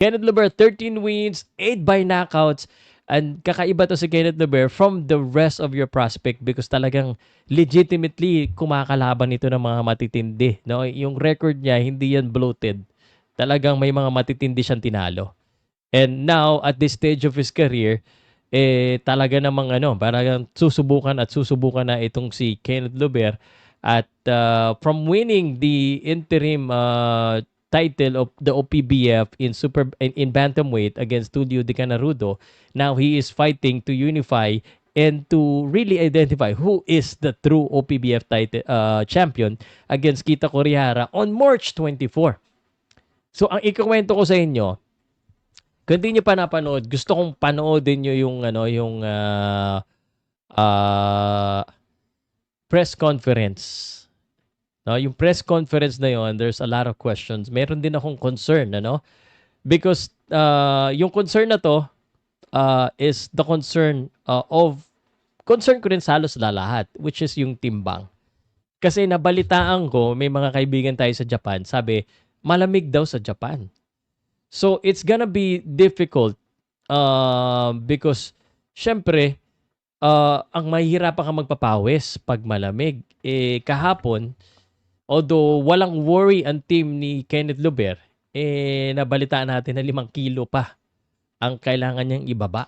Kenneth Lubert, 13 wins, 8 by knockouts. And kakaiba to si Kenneth Lubert from the rest of your prospect because talagang legitimately kumakalaban ito ng mga matitindi. No? Yung record niya, hindi yan bloated. Talagang may mga matitindi siyang tinalo. And now, at this stage of his career, talaga namang parang susubukan na itong si Kenneth Lubert. At from winning the interim title of the OPBF in bantamweight against Tulio De Canarudo, now he is fighting to unify and to really identify who is the true OPBF title champion against Kita Korihara on March 24. So ang ikukwento ko sa inyo, kung hindi nyo pa napanood, gusto kong panoodin nyo yung press conference. No, yung press conference na yon, there's a lot of questions. Meron din akong concern, because yung concern na to is the concern concern ko rin sa halos lahat, which is yung timbang. Kasi nabalitaan ko, may mga kaibigan tayo sa Japan, sabi, malamig daw sa Japan. So, it's gonna be difficult because, syempre, ang mahihirapan ka magpapawis pag malamig. Kahapon, although walang worry ang team ni Kenneth Lubert, nabalitaan natin na 5 kilo pa ang kailangan niyang ibaba.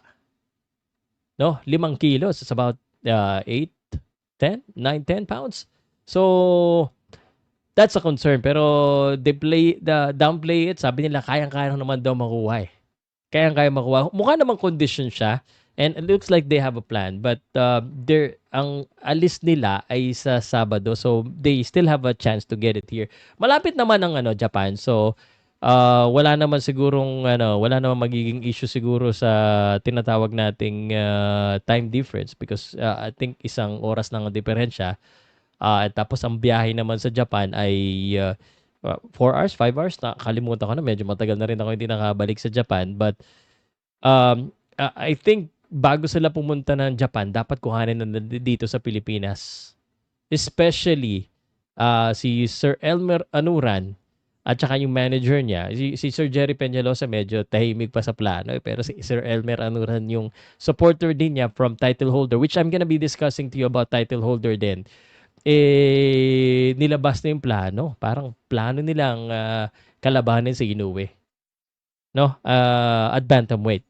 No? 5 kilos. It's about 8, 10, 9, 10 pounds. So, that's a concern. Pero downplay it. Sabi nila, kayang-kaya naman daw makuha eh. Kayang-kaya makuha. Mukha namang condition siya. And it looks like they have a plan. But ang alis nila ay sa Sabado. So, they still have a chance to get it here. Malapit naman ang Japan. So, wala naman sigurong, wala naman magiging issue siguro sa tinatawag nating time difference. Because I think 1 oras lang ang diferensya. At tapos ang biyahe naman sa Japan ay 4 hours, 5 hours. Nakalimutan ko na. Medyo matagal na rin ako hindi nakabalik sa Japan. But I think bago sila pumunta ng Japan, dapat kuhanin na dito sa Pilipinas. Especially si Sir Elmer Anuran at saka yung manager niya. Si Sir Jerry Peñalosa medyo tahimik pa sa plano. Pero si Sir Elmer Anuran yung supporter din niya from title holder, which I'm gonna be discussing to you about title holder din. Nilabas na yung plano. Parang plano nilang kalabanin si Inoue. No? At bantamweight.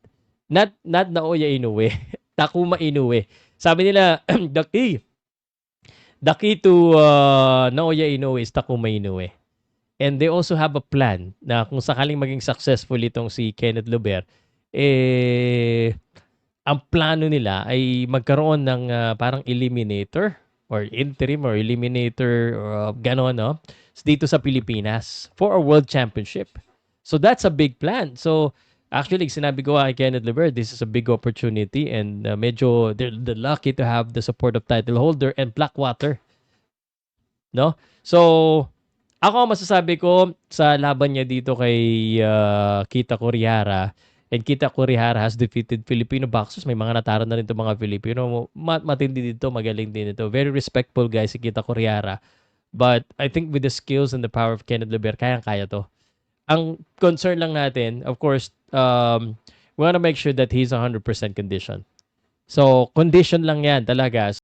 Not Naoya Inoue. Takuma Inoue. Sabi nila, the key to Naoya Inoue is Takuma Inoue. And they also have a plan na kung sakaling maging successful itong si Kenneth Lubert, ang plano nila ay magkaroon ng parang eliminator or interim or eliminator or gano'n, no? Dito sa Pilipinas for a world championship. So that's a big plan. So actually, sinabi ko kay Kenneth Lubert, this is a big opportunity and medyo they're lucky to have the support of title holder and Blackwater. No? So, ako masasabi ko sa laban niya dito kay Kita Korihara, and Kita Korihara has defeated Filipino boxers. May mga natalo na rin ito mga Filipino. Matindi dito, magaling din ito. Very respectful guys si Kita Korihara. But I think with the skills and the power of Kenneth Lubert, kayang-kaya to. Ang concern lang natin, of course, we want to make sure that he's 100% condition. So, condition lang yan talaga.